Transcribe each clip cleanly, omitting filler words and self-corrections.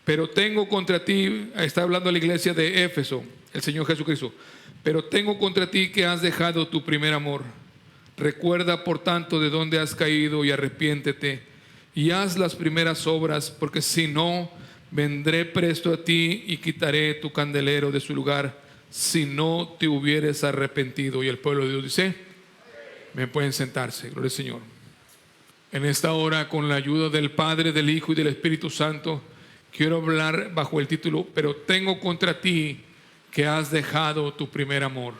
pero tengo contra ti, está hablando a la iglesia de Éfeso, el Señor Jesucristo, pero tengo contra ti que has dejado tu primer amor. Recuerda por tanto de dónde has caído y arrepiéntete y haz las primeras obras, porque si no, vendré presto a ti y quitaré tu candelero de su lugar, si no te hubieres arrepentido. Y el pueblo de Dios dice: me pueden sentarse. Gloria al Señor. En esta hora, con la ayuda del Padre, del Hijo y del Espíritu Santo, quiero hablar bajo el título: pero tengo contra ti que has dejado tu primer amor.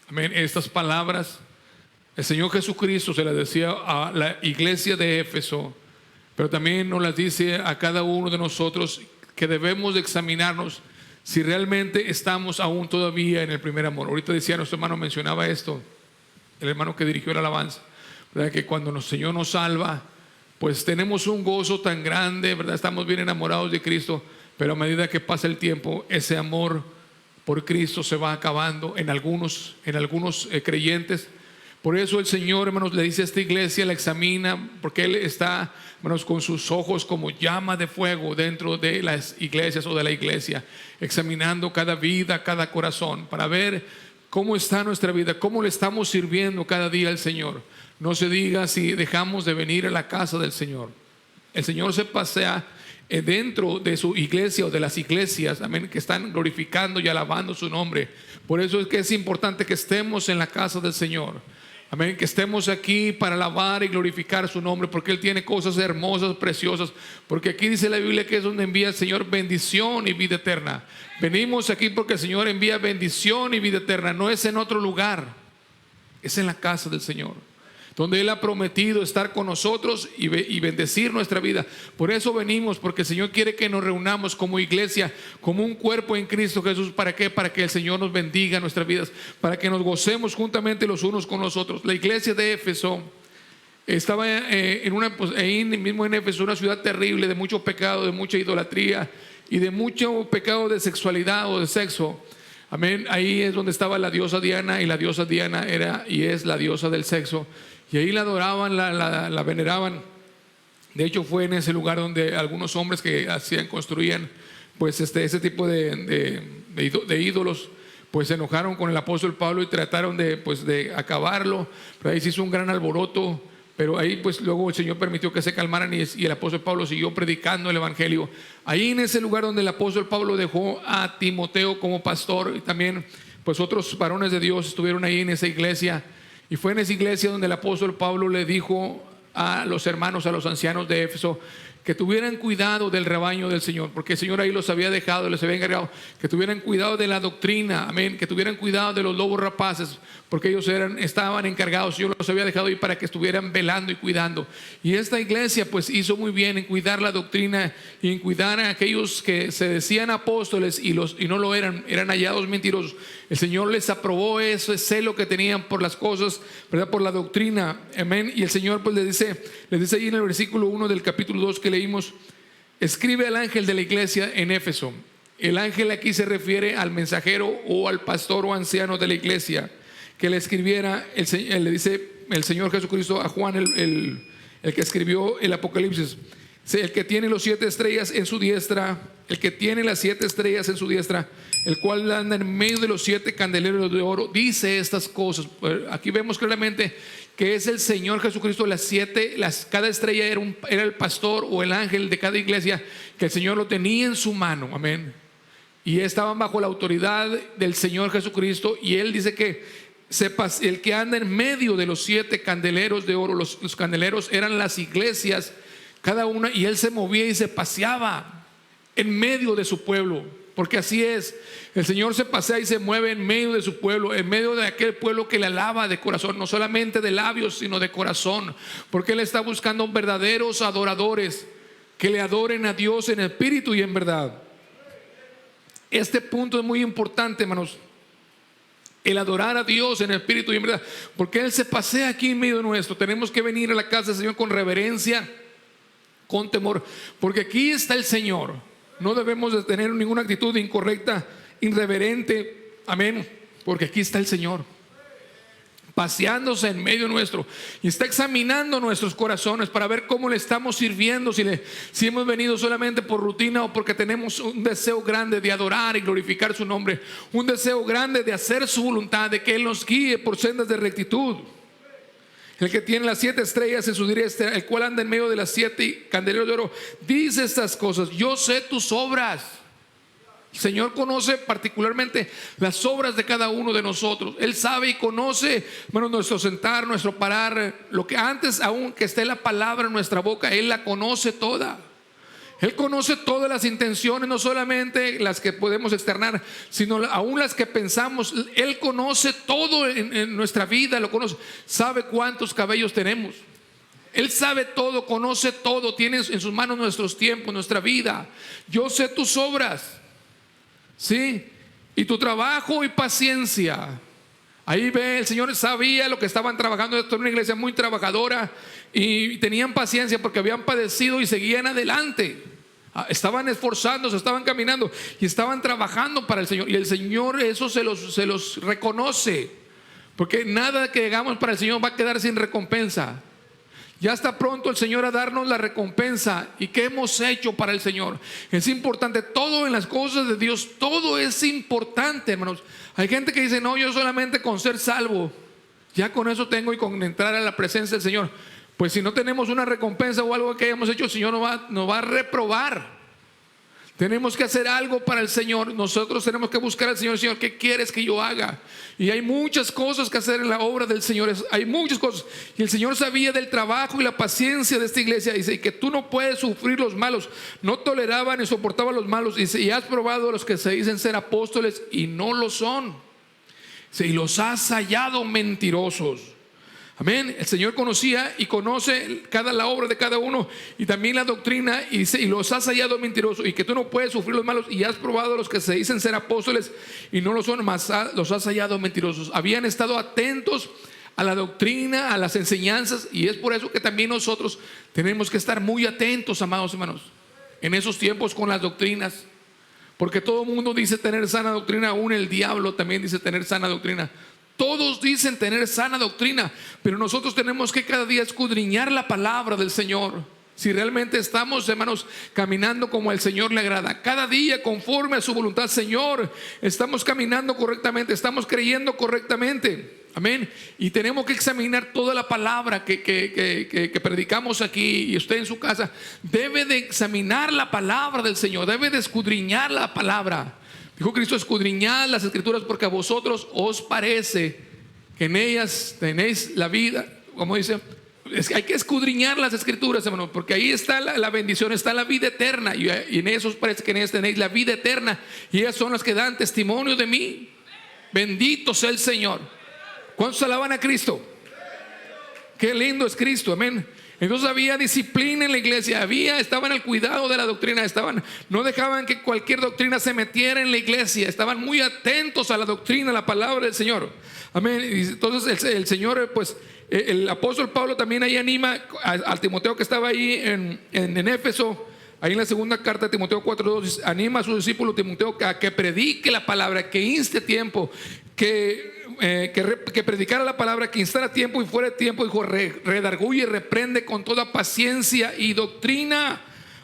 Amén. Estas palabras el Señor Jesucristo se las decía a la iglesia de Éfeso, pero también nos las dice a cada uno de nosotros, que debemos de examinarnos si realmente estamos aún todavía en el primer amor. Ahorita decía nuestro hermano, mencionaba esto, el hermano que dirigió la alabanza, ¿verdad? Que cuando el Señor nos salva, pues tenemos un gozo tan grande, ¿verdad? Estamos bien enamorados de Cristo, pero a medida que pasa el tiempo, ese amor por Cristo se va acabando en algunos creyentes. Por eso el Señor, hermanos, le dice a esta iglesia, la examina, porque Él está, hermanos, con sus ojos como llama de fuego dentro de las iglesias o de la iglesia, examinando cada vida, cada corazón, para ver cómo está nuestra vida, cómo le estamos sirviendo cada día al Señor. No se diga si dejamos de venir a la casa del Señor. El Señor se pasea dentro de su iglesia o de las iglesias, amén, que están glorificando y alabando su nombre. Por eso es que es importante que estemos en la casa del Señor. Amén, que estemos aquí para alabar y glorificar su nombre, porque Él tiene cosas hermosas, preciosas. Porque aquí dice la Biblia que es donde envía el Señor bendición y vida eterna. Venimos aquí porque el Señor envía bendición y vida eterna. No es en otro lugar, es en la casa del Señor, donde Él ha prometido estar con nosotros y bendecir nuestra vida. Por eso venimos, porque el Señor quiere que nos reunamos como iglesia, como un cuerpo en Cristo Jesús. ¿Para qué? Para que el Señor nos bendiga nuestras vidas, para que nos gocemos juntamente los unos con los otros. La iglesia de Éfeso estaba ahí mismo en Éfeso, una ciudad terrible, de mucho pecado, de mucha idolatría y de mucho pecado de sexualidad o de sexo. Amén. Ahí es donde estaba la diosa Diana, y la diosa Diana era y es la diosa del sexo. Y ahí la adoraban, la veneraban. De hecho, fue en ese lugar donde algunos hombres que construían pues ese tipo de ídolos, pues se enojaron con el apóstol Pablo y trataron de acabarlo. Pero ahí se hizo un gran alboroto. Pero ahí pues luego el Señor permitió que se calmaran, y el apóstol Pablo siguió predicando el evangelio. Ahí en ese lugar donde el apóstol Pablo dejó a Timoteo como pastor, y también pues otros varones de Dios estuvieron ahí en esa iglesia. Y fue en esa iglesia donde el apóstol Pablo le dijo a los hermanos, a los ancianos de Éfeso, que tuvieran cuidado del rebaño del Señor, porque el Señor ahí los había dejado, les había encargado que tuvieran cuidado de la doctrina, amén, que tuvieran cuidado de los lobos rapaces, porque ellos estaban encargados. Yo los había dejado ahí para que estuvieran velando y cuidando. Y esta iglesia pues hizo muy bien en cuidar la doctrina y en cuidar a aquellos que se decían apóstoles y no lo eran hallados mentirosos. El Señor les aprobó ese celo que tenían por las cosas, ¿verdad? Por la doctrina, amén. Y el Señor pues les dice ahí en el versículo 1 del capítulo 2 que leímos: escribe al ángel de la iglesia en Éfeso. El ángel aquí se refiere al mensajero o al pastor o anciano de la iglesia que le escribiera. Le dice el Señor Jesucristo a Juan, el que escribió el Apocalipsis: el que tiene los 7 estrellas en su diestra, el que tiene las 7 estrellas en su diestra, el cual anda en medio de los 7 candeleros de oro, dice estas cosas. Aquí vemos claramente que es el Señor Jesucristo. Cada estrella era el pastor o el ángel de cada iglesia, que el Señor lo tenía en su mano, amén. Y estaban bajo la autoridad del Señor Jesucristo. Y Él dice que sepas, el que anda en medio de los 7 candeleros de oro, los candeleros eran las iglesias, cada una, y Él se movía y se paseaba en medio de su pueblo, porque así es. El Señor se pasea y se mueve en medio de su pueblo, en medio de aquel pueblo que le alaba de corazón, no solamente de labios, sino de corazón, porque Él está buscando verdaderos adoradores que le adoren a Dios en espíritu y en verdad. Este punto es muy importante, hermanos, el adorar a Dios en espíritu y en verdad, porque Él se pasea aquí en medio nuestro. Tenemos que venir a la casa del Señor con reverencia, con temor, porque aquí está el Señor. No debemos de tener ninguna actitud incorrecta, irreverente, amén, porque aquí está el Señor. paseándose en medio nuestro y está examinando nuestros corazones para ver cómo le estamos sirviendo, si hemos venido solamente por rutina o porque tenemos un deseo grande de adorar y glorificar su nombre, un deseo grande de hacer su voluntad, de que Él nos guíe por sendas de rectitud. El que tiene las 7 estrellas en su diestra, el cual anda en medio de las 7 candeleros de oro, dice estas cosas: yo sé tus obras. El Señor conoce particularmente las obras de cada uno de nosotros. Él sabe y conoce, bueno, nuestro sentar, nuestro parar, lo que antes aún que esté la palabra en nuestra boca, Él la conoce toda. Él conoce todas las intenciones, no solamente las que podemos externar, sino aún las que pensamos. Él conoce todo en nuestra vida, lo conoce. Sabe cuántos cabellos tenemos. Él sabe todo, conoce todo, tiene en sus manos nuestros tiempos, nuestra vida. Yo sé tus obras, ¿sí? Y tu trabajo y paciencia. Ahí ve, el Señor sabía lo que estaban trabajando. Esto era una iglesia muy trabajadora y tenían paciencia porque habían padecido y seguían adelante. Estaban esforzándose, estaban caminando y estaban trabajando para el Señor. Y el Señor eso se los reconoce, porque nada que hagamos para el Señor va a quedar sin recompensa. Ya está pronto el Señor a darnos la recompensa. ¿Y qué hemos hecho para el Señor? Es importante, todo en las cosas de Dios, todo es importante, hermanos. Hay gente que dice: no, yo solamente con ser salvo, ya con eso tengo, y con entrar a la presencia del Señor. Pues si no tenemos una recompensa o algo que hayamos hecho, el Señor nos va a reprobar. Tenemos que hacer algo para el Señor. Nosotros tenemos que buscar al Señor. Señor, ¿qué quieres que yo haga? Y hay muchas cosas que hacer en la obra del Señor. Hay muchas cosas. Y el Señor sabía del trabajo y la paciencia de esta iglesia. Dice: y que tú no puedes sufrir los malos. No toleraban ni soportaban los malos. Dice: y has probado a los que se dicen ser apóstoles y no lo son. Dice: y los has hallado mentirosos. Amén. El Señor conocía y conoce la obra de cada uno, y también la doctrina, y dice: y los has hallado mentirosos, y que tú no puedes sufrir los malos, y has probado a los que se dicen ser apóstoles y no lo son, mas los has hallado mentirosos. Habían estado atentos a la doctrina, a las enseñanzas, y es por eso que también nosotros tenemos que estar muy atentos, amados hermanos, en esos tiempos con las doctrinas, porque todo el mundo dice tener sana doctrina. Aún el diablo también dice tener sana doctrina. Todos dicen tener sana doctrina, pero nosotros tenemos que cada día escudriñar la palabra del Señor. Si realmente estamos, hermanos, caminando como al Señor le agrada, cada día conforme a su voluntad. Señor, estamos caminando correctamente, estamos creyendo correctamente. Amén. Y tenemos que examinar toda la palabra que predicamos aquí. Y usted en su casa debe de examinar la palabra del Señor, debe de escudriñar la palabra. Dijo Cristo: escudriñad las escrituras, porque a vosotros os parece que en ellas tenéis la vida. Como dice, es que hay que escudriñar las escrituras, hermano, porque ahí está la bendición, está la vida eterna. Y en eso os parece que en ellas tenéis la vida eterna, y ellas son las que dan testimonio de mí. Bendito sea el Señor. ¿Cuántos alaban a Cristo? Qué lindo es Cristo, amén. Entonces había disciplina en la iglesia, estaban al cuidado de la doctrina, no dejaban que cualquier doctrina se metiera en la iglesia, estaban muy atentos a la doctrina, a la palabra del Señor. Amén. Y entonces el Señor, pues el apóstol Pablo también ahí anima al Timoteo que estaba ahí en Éfeso. Ahí en la segunda carta de Timoteo 4:2 anima a su discípulo Timoteo a que predique la palabra, que inste tiempo, que predicara la palabra, que instara tiempo y fuera de tiempo. Dijo: redarguye y reprende con toda paciencia y doctrina,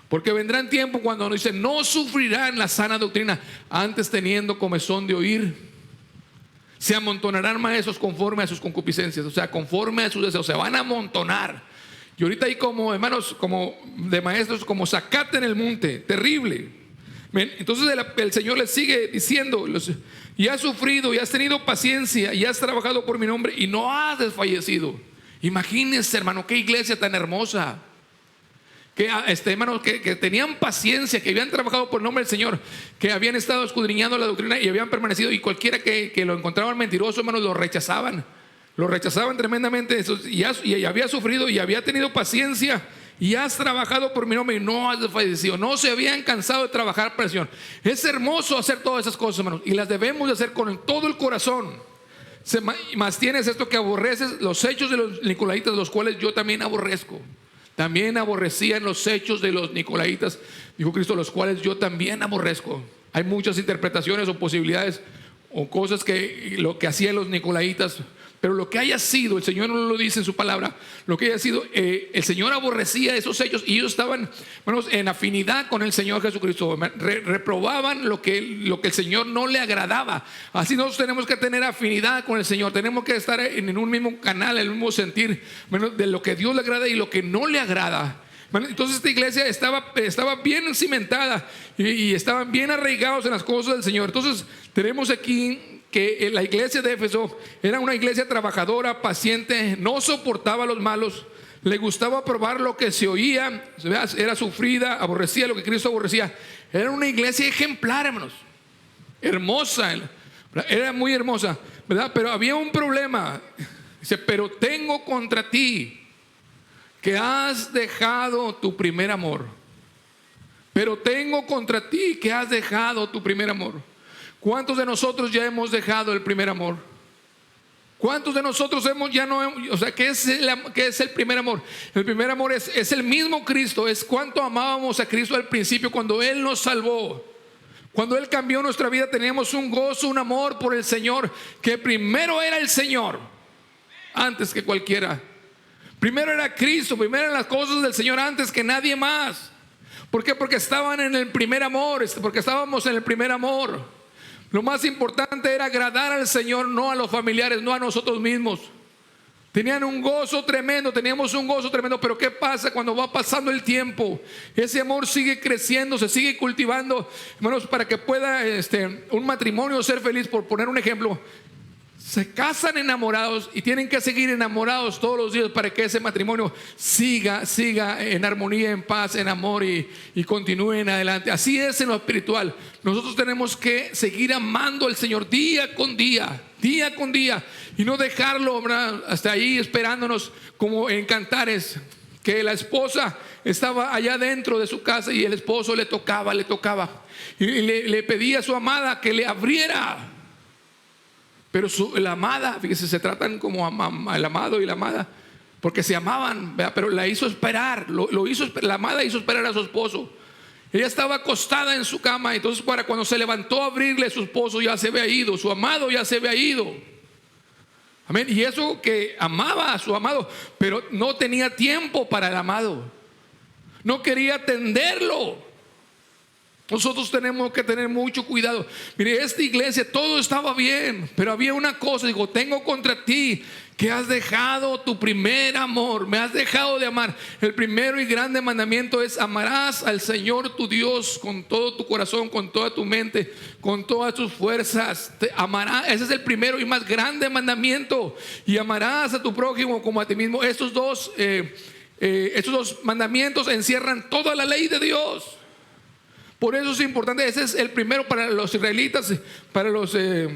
porque vendrán tiempos cuando nos dice: no sufrirán la sana doctrina, antes teniendo comezón de oír, se amontonarán maestros conforme a sus concupiscencias. O sea, conforme a sus deseos, se van a amontonar. Y ahorita hay como, hermanos, como de maestros, como zacate en el monte, terrible. Entonces el Señor les sigue diciendo: y has sufrido, y has tenido paciencia, y has trabajado por mi nombre, y no has desfallecido. Imagínense, hermano, qué iglesia tan hermosa. Que hermanos que tenían paciencia, que habían trabajado por el nombre del Señor, que habían estado escudriñando la doctrina y habían permanecido. Y cualquiera que lo encontraban mentiroso, hermanos, lo rechazaban tremendamente. Y había sufrido y había tenido paciencia, y has trabajado por mi nombre y no has desfallecido. No se habían cansado de trabajar para el Señor. Es hermoso hacer todas esas cosas, hermanos, y las debemos de hacer con todo el corazón. Más tienes esto, que aborreces los hechos de los nicolaitas, los cuales yo también aborrezco. También aborrecían los hechos de los nicolaitas, dijo Cristo, los cuales yo también aborrezco. Hay muchas interpretaciones o posibilidades o cosas que lo que hacían los nicolaitas, pero lo que haya sido, el Señor no lo dice en su palabra, lo que haya sido, el Señor aborrecía esos hechos y ellos estaban, hermanos, en afinidad con el Señor Jesucristo. Reprobaban lo que el Señor no le agradaba. Así nosotros tenemos que tener afinidad con el Señor, tenemos que estar en un mismo canal, en el mismo sentir, hermanos, de lo que Dios le agrada y lo que no le agrada. Entonces esta iglesia estaba bien cimentada y estaban bien arraigados en las cosas del Señor. Entonces tenemos aquí que la iglesia de Éfeso era una iglesia trabajadora, paciente, no soportaba a los malos, le gustaba probar lo que se oía, era sufrida, aborrecía lo que Cristo aborrecía. Era una iglesia ejemplar, hermanos, hermosa, era muy hermosa, ¿verdad? Pero había un problema. Dice, pero tengo contra ti que has dejado tu primer amor. Pero tengo contra ti que has dejado tu primer amor. ¿Cuántos de nosotros ya hemos dejado el primer amor? ¿Cuántos de nosotros ¿qué es el primer amor? El primer amor es el mismo Cristo, es cuánto amábamos a Cristo al principio cuando Él nos salvó. Cuando Él cambió nuestra vida teníamos un gozo, un amor por el Señor, que primero era el Señor, antes que cualquiera. Primero era Cristo, primero eran las cosas del Señor antes que nadie más. ¿Por qué? Porque estaban en el primer amor, porque estábamos en el primer amor. Lo más importante era agradar al Señor, no a los familiares, no a nosotros mismos. Tenían un gozo tremendo, teníamos un gozo tremendo, pero ¿qué pasa cuando va pasando el tiempo? Ese amor sigue creciendo, se sigue cultivando, hermanos, para que pueda un matrimonio ser feliz, por poner un ejemplo. Se casan enamorados y tienen que seguir enamorados todos los días para que ese matrimonio siga en armonía, en paz, en amor y continúen adelante. Así es en lo espiritual. Nosotros tenemos que seguir amando al Señor día con día, y no dejarlo, ¿verdad?, hasta ahí esperándonos como en Cantares, que la esposa estaba allá dentro de su casa y el esposo le tocaba y le pedía a su amada que le abriera. Pero la amada, fíjese, se tratan como el amado y la amada, porque se amaban, ¿verdad? Pero la hizo esperar, la amada hizo esperar a su esposo. Ella estaba acostada en su cama, entonces para cuando se levantó a abrirle, su esposo ya se había ido, su amado ya se había ido. Amén. Y eso que amaba a su amado, pero no tenía tiempo para el amado, no quería atenderlo. Nosotros tenemos que tener mucho cuidado. Mire, esta iglesia todo estaba bien, pero había una cosa. Digo, tengo contra ti que has dejado tu primer amor, me has dejado de amar. El primero y grande mandamiento es: amarás al Señor tu Dios con todo tu corazón, con toda tu mente, con todas tus fuerzas. Te amarás. Ese es el primero y más grande mandamiento. Y amarás a tu prójimo como a ti mismo. Estos dos mandamientos encierran toda la ley de Dios. Por eso es importante. Ese es el primero para los israelitas, para los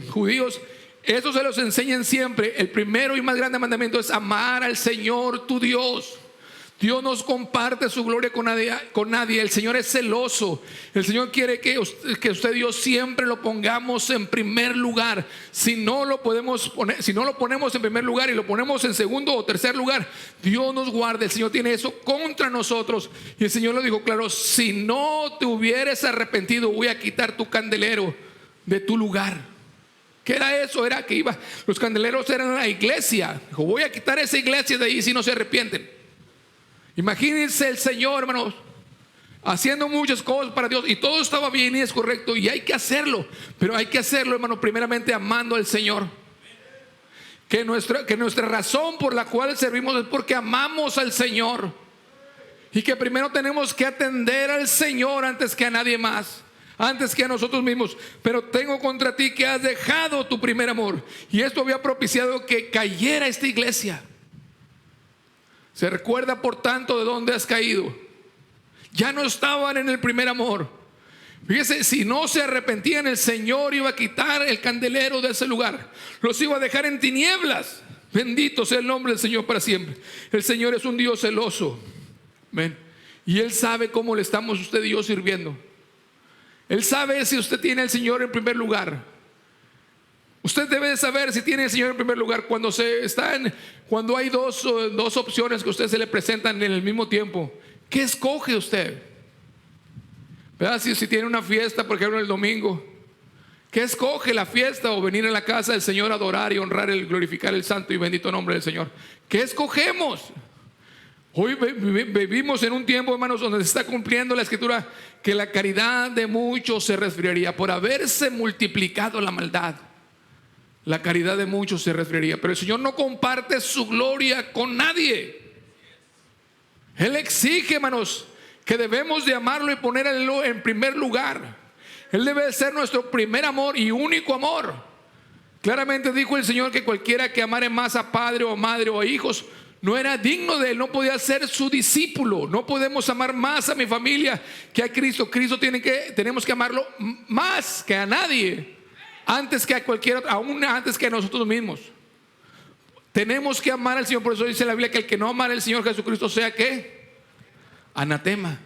judíos. Eso se los enseñan siempre. El primero y más grande mandamiento es amar al Señor tu Dios. Dios nos comparte su gloria con nadie. El Señor es celoso. El Señor quiere que usted y yo siempre lo pongamos en primer lugar. Si no lo ponemos en primer lugar y lo ponemos en segundo o tercer lugar, Dios nos guarde. El Señor tiene eso contra nosotros. Y el Señor lo dijo claro: si no te hubieras arrepentido, voy a quitar tu candelero de tu lugar. ¿Qué era eso? Era que los candeleros eran la iglesia. Dijo: voy a quitar esa iglesia de ahí si no se arrepienten. Imagínense el Señor, hermanos, haciendo muchas cosas para Dios, y todo estaba bien y es correcto, y hay que hacerlo. Pero hay que hacerlo, hermano, primeramente amando al Señor. Que nuestra razón por la cual servimos es porque amamos al Señor, y que primero tenemos que atender al Señor antes que a nadie más, antes que a nosotros mismos. Pero tengo contra ti que has dejado tu primer amor. Y esto había propiciado que cayera esta iglesia. Se recuerda, por tanto, de dónde has caído. Ya no estaban en el primer amor. Fíjese, si no se arrepentían, el Señor iba a quitar el candelero de ese lugar, los iba a dejar en tinieblas. Bendito sea el nombre del Señor para siempre. El Señor es un Dios celoso. Amén. Y Él sabe cómo le estamos usted y yo sirviendo. Él sabe si usted tiene al Señor en primer lugar. Usted debe de saber si tiene al Señor en primer lugar cuando hay dos opciones que a usted se le presentan en el mismo tiempo. ¿Qué escoge usted? ¿Verdad? Si tiene una fiesta, por ejemplo, el domingo, ¿Qué escoge? ¿La fiesta o venir a la casa del Señor a adorar y honrar, glorificar el santo y bendito nombre del Señor? ¿Qué escogemos? Hoy vivimos en un tiempo, hermanos, donde se está cumpliendo la escritura que la caridad de muchos se resfriaría por haberse multiplicado la maldad. La caridad de muchos se resfriaría, pero el Señor no comparte su gloria con nadie. Él exige, hermanos, que debemos de amarlo y ponerlo en primer lugar. Él debe ser nuestro primer amor y único amor. Claramente dijo el Señor que cualquiera que amare más a padre o madre o a hijos no era digno de Él, no podía ser su discípulo. No podemos amar más a mi familia que a Cristo. Tenemos que amarlo más que a nadie, antes que a cualquier otro, aún antes que a nosotros mismos. Tenemos que amar al Señor. Por eso dice la Biblia que el que no amara al Señor Jesucristo sea ¿qué? Anatema.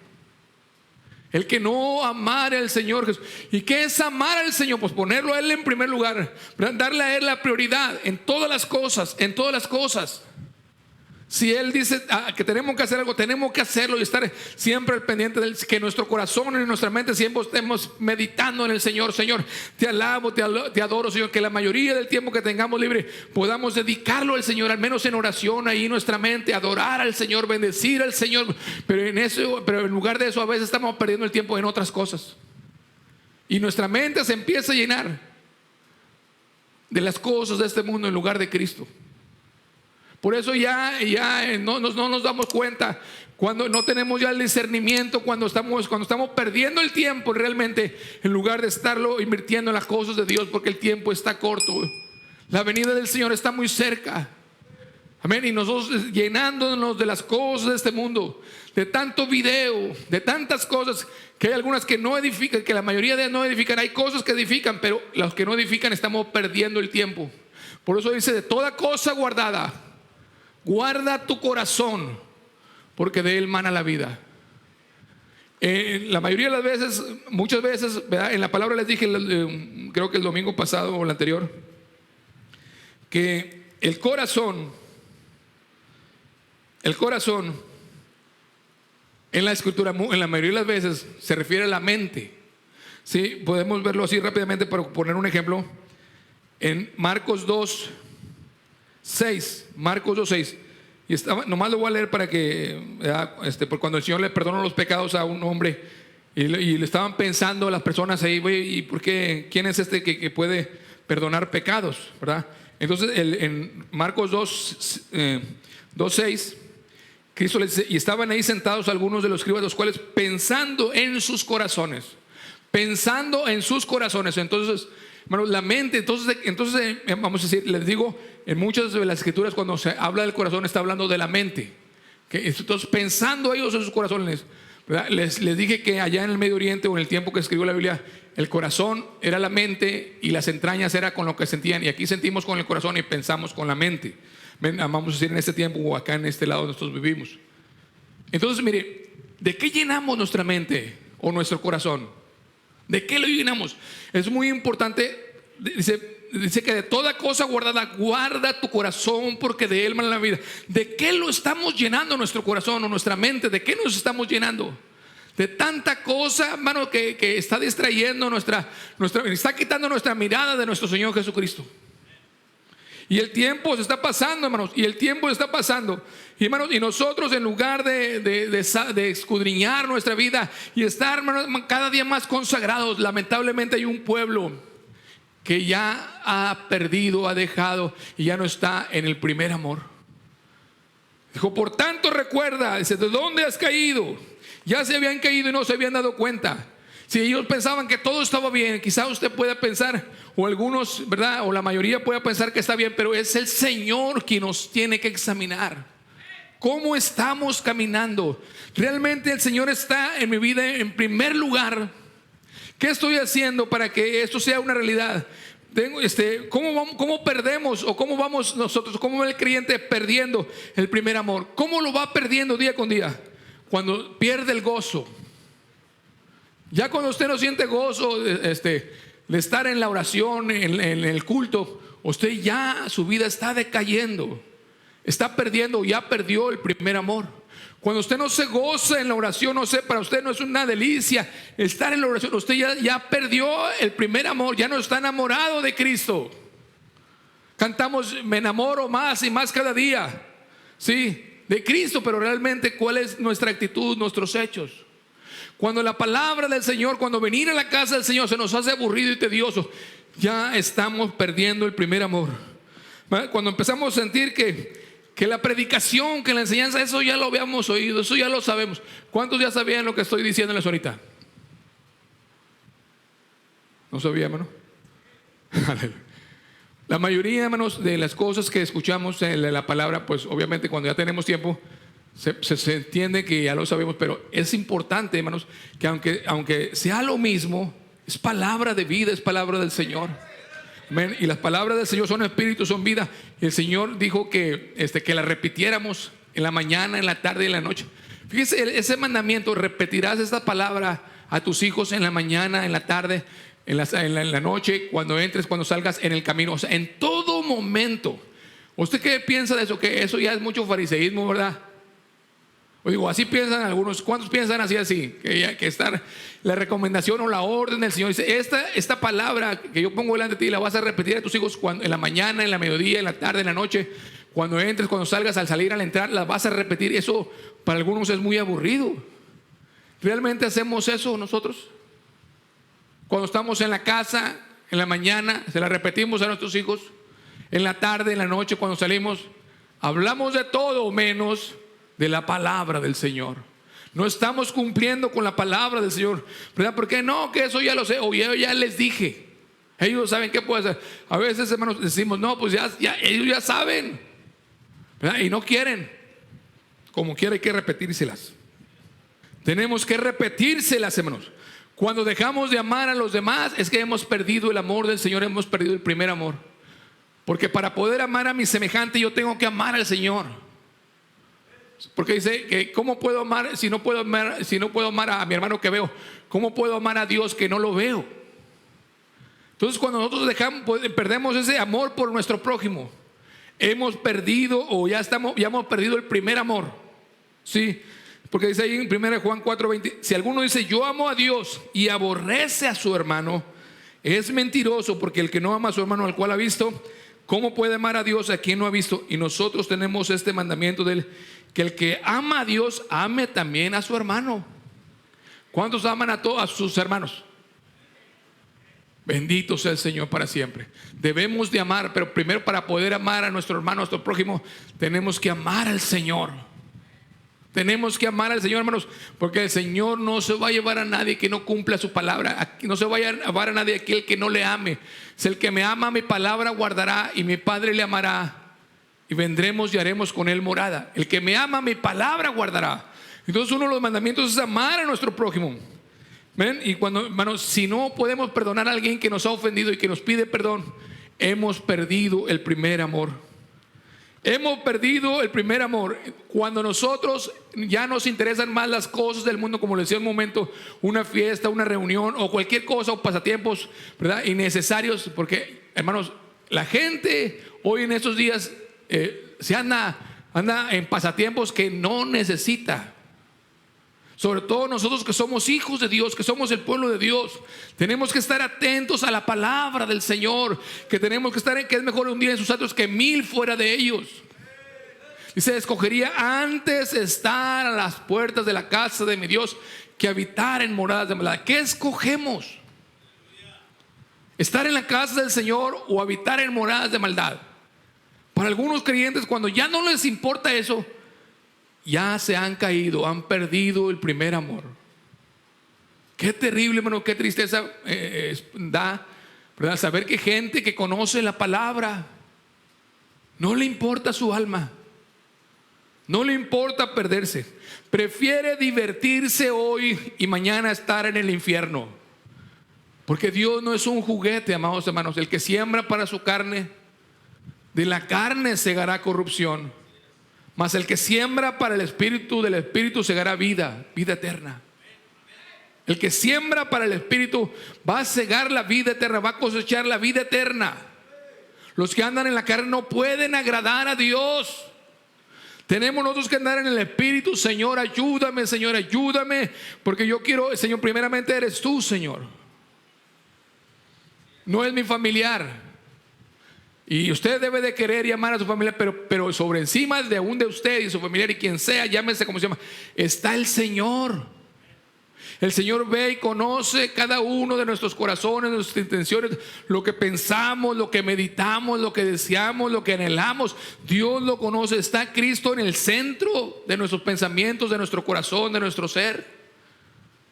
El que no amare al Señor Jesús. ¿Y qué es amar al Señor? Pues ponerlo a Él en primer lugar, darle a Él la prioridad en todas las cosas, en todas las cosas. Si Él dice que tenemos que hacer algo, tenemos que hacerlo y estar siempre al pendiente de que nuestro corazón y nuestra mente siempre estemos meditando en el Señor. Señor, te alabo, te adoro, Señor. Que la mayoría del tiempo que tengamos libre podamos dedicarlo al Señor, al menos en oración, ahí en nuestra mente, adorar al Señor, bendecir al Señor. Pero en lugar de eso, a veces estamos perdiendo el tiempo en otras cosas. Y nuestra mente se empieza a llenar de las cosas de este mundo en lugar de Cristo. Por eso ya no nos damos cuenta, cuando no tenemos ya el discernimiento, cuando estamos perdiendo el tiempo realmente, en lugar de estarlo invirtiendo en las cosas de Dios, porque el tiempo está corto. La venida del Señor está muy cerca. Amén. Y nosotros llenándonos de las cosas de este mundo, de tanto video, de tantas cosas, que hay algunas que no edifican, que la mayoría de ellas no edifican. Hay cosas que edifican, pero las que no edifican estamos perdiendo el tiempo. Por eso dice: de toda cosa guardada, guarda tu corazón, porque de él mana la vida. La mayoría de las veces, muchas veces, ¿verdad? En la palabra les dije, creo que el domingo pasado o el anterior, que el corazón en la escritura, en la mayoría de las veces, se refiere a la mente. ¿Sí? Podemos verlo así rápidamente para poner un ejemplo. En Marcos 2:6, Marcos 2:6, y nomás lo voy a leer para que por cuando el Señor le perdonó los pecados a un hombre y le estaban pensando las personas ahí: ¿y por qué? ¿Quién es este que puede perdonar pecados? ¿Verdad? Entonces en Marcos 2:6, Cristo les dice: y estaban ahí sentados algunos de los escribas, los cuales pensando en sus corazones. Entonces, hermanos, la mente, entonces vamos a decir, les digo, en muchas de las escrituras cuando se habla del corazón está hablando de la mente. Entonces, pensando ellos en sus corazones, ¿verdad? Les dije que allá en el Medio Oriente, o en el tiempo que escribió la Biblia, el corazón era la mente y las entrañas era con lo que sentían. Y aquí sentimos con el corazón y pensamos con la mente. Vamos a decir, en este tiempo o acá en este lado nosotros vivimos. Entonces, mire, ¿de qué llenamos nuestra mente o nuestro corazón? ¿De qué lo llenamos? Es muy importante. Dice que de toda cosa guardada, guarda tu corazón, porque de él mana la vida. ¿De qué lo estamos llenando nuestro corazón o nuestra mente? ¿De qué nos estamos llenando? De tanta cosa, hermano, que está distrayendo está quitando nuestra mirada de nuestro Señor Jesucristo. Y el tiempo se está pasando, hermanos. Y hermanos, y nosotros, en lugar de escudriñar nuestra vida y estar, hermanos, cada día más consagrados, lamentablemente hay un pueblo que ya ha perdido, ha dejado y ya no está en el primer amor. Dijo: por tanto recuerda, dice, ¿de dónde has caído? Ya se habían caído y no se habían dado cuenta. Si ellos pensaban que todo estaba bien, quizá usted pueda pensar, o algunos, ¿verdad? O la mayoría pueda pensar que está bien, pero es el Señor quien nos tiene que examinar. ¿Cómo estamos caminando? ¿Realmente el Señor está en mi vida en primer lugar? ¿Qué estoy haciendo para que esto sea una realidad? ¿Cómo perdemos o cómo vamos nosotros, cómo va el creyente perdiendo el primer amor? ¿Cómo lo va perdiendo día con día? Cuando pierde el gozo. Ya cuando usted no siente gozo de estar en la oración, en el culto, usted ya, su vida está decayendo, está perdiendo, ya perdió el primer amor. Cuando usted no se goza en la oración, no sé, para usted no es una delicia estar en la oración, usted ya perdió el primer amor, ya no está enamorado de Cristo. Cantamos, me enamoro más y más cada día, sí, de Cristo, pero realmente ¿cuál es nuestra actitud, nuestros hechos? Cuando la palabra del Señor, cuando venir a la casa del Señor se nos hace aburrido y tedioso, ya estamos perdiendo el primer amor. Cuando empezamos a sentir que la predicación, que la enseñanza, eso ya lo habíamos oído, eso ya lo sabemos. ¿Cuántos ya sabían lo que estoy diciéndoles ahorita? ¿No sabía, hermano? La mayoría, hermanos, de las cosas que escuchamos en la palabra, pues obviamente cuando ya tenemos tiempo se entiende que ya lo sabemos, pero es importante, hermanos, que aunque sea lo mismo, es palabra de vida, es palabra del Señor. Amén. Y las palabras del Señor son espíritu, son vida. El Señor dijo que la repitiéramos en la mañana, en la tarde y en la noche. Fíjese ese mandamiento: repetirás esta palabra a tus hijos en la mañana, en la tarde, en la noche, cuando entres, cuando salgas, en el camino, o sea, en todo momento. ¿Usted qué piensa de eso? Que eso ya es mucho fariseísmo, ¿verdad? O digo, así piensan algunos. ¿Cuántos piensan así? Que estar la recomendación o la orden del Señor dice: esta palabra que yo pongo delante de ti la vas a repetir a tus hijos en la mañana, en la mediodía, en la tarde, en la noche, cuando entres, cuando salgas, al salir, al entrar, la vas a repetir. Eso para algunos es muy aburrido. ¿Realmente hacemos eso nosotros? Cuando estamos en la casa, en la mañana, se la repetimos a nuestros hijos. En la tarde, en la noche, cuando salimos, hablamos de todo menos de la palabra del Señor. No estamos cumpliendo con la palabra del Señor, ¿verdad? Porque no, que eso ya lo sé, o ya les dije. Ellos saben qué puede hacer. A veces, hermanos, decimos, no, pues ya ellos ya saben, ¿verdad? Y no quieren. Como quiera hay que repetírselas. Tenemos que repetírselas, hermanos. Cuando dejamos de amar a los demás, es que hemos perdido el amor del Señor, hemos perdido el primer amor. Porque para poder amar a mi semejante, yo tengo que amar al Señor. Porque dice que ¿cómo puedo amar si no puedo amar a mi hermano que veo? ¿Cómo puedo amar a Dios que no lo veo? Entonces, cuando nosotros perdemos ese amor por nuestro prójimo, hemos perdido ya hemos perdido el primer amor. Sí, porque dice ahí en 1 Juan 4:20, si alguno dice yo amo a Dios y aborrece a su hermano, es mentiroso, porque el que no ama a su hermano al cual ha visto, ¿cómo puede amar a Dios a quien no ha visto? Y nosotros tenemos este mandamiento de él, que el que ama a Dios ame también a su hermano. ¿Cuántos aman a sus hermanos? Bendito sea el Señor para siempre. Debemos de amar, pero primero, para poder amar a nuestro hermano, a nuestro prójimo, tenemos que amar al Señor. Tenemos que amar al Señor, hermanos, porque el Señor no se va a llevar a nadie que no cumpla su palabra. No se va a llevar a nadie aquel que no le ame. Si el que me ama, mi palabra guardará, y mi Padre le amará, y vendremos y haremos con él morada. El que me ama, mi palabra guardará. Entonces, uno de los mandamientos es amar a nuestro prójimo. ¿Ven? Y cuando, hermanos, si no podemos perdonar a alguien que nos ha ofendido y que nos pide perdón, hemos perdido el primer amor. Hemos perdido el primer amor. Cuando nosotros ya nos interesan más las cosas del mundo, como les decía un momento, una fiesta, una reunión o cualquier cosa, o pasatiempos, ¿verdad?, innecesarios. Porque, hermanos, la gente hoy en estos días se anda en pasatiempos que no necesita. Sobre todo nosotros que somos hijos de Dios, que somos el pueblo de Dios, tenemos que estar atentos a la palabra del Señor, que tenemos que estar que es mejor un día en sus atrios que 1000 fuera de ellos. Dice: escogería antes estar a las puertas de la casa de mi Dios que habitar en moradas de maldad. ¿Qué escogemos? ¿Estar en la casa del Señor o habitar en moradas de maldad? Para algunos creyentes, cuando ya no les importa eso, ya se han caído, han perdido el primer amor. Qué terrible, hermano, qué tristeza da, ¿verdad?, saber que gente que conoce la palabra no le importa su alma, no le importa perderse, prefiere divertirse hoy y mañana estar en el infierno. Porque Dios no es un juguete, amados hermanos. El que siembra para su carne, de la carne segará corrupción, mas el que siembra para el Espíritu, del Espíritu segará vida eterna. El que siembra para el Espíritu va a segar la vida eterna, va a cosechar la vida eterna. Los que andan en la carne no pueden agradar a Dios. Tenemos nosotros que andar en el Espíritu. Señor, ayúdame, Señor, ayúdame, porque yo quiero, Señor, primeramente eres tú, Señor. No es mi familiar. Y usted debe de querer y amar a su familia, pero sobre encima de usted y su familiar y quien sea, llámese como se llama, está el Señor. El Señor ve y conoce cada uno de nuestros corazones, nuestras intenciones, lo que pensamos, lo que meditamos, lo que deseamos, lo que anhelamos. Dios lo conoce. Está Cristo en el centro de nuestros pensamientos, de nuestro corazón, de nuestro ser.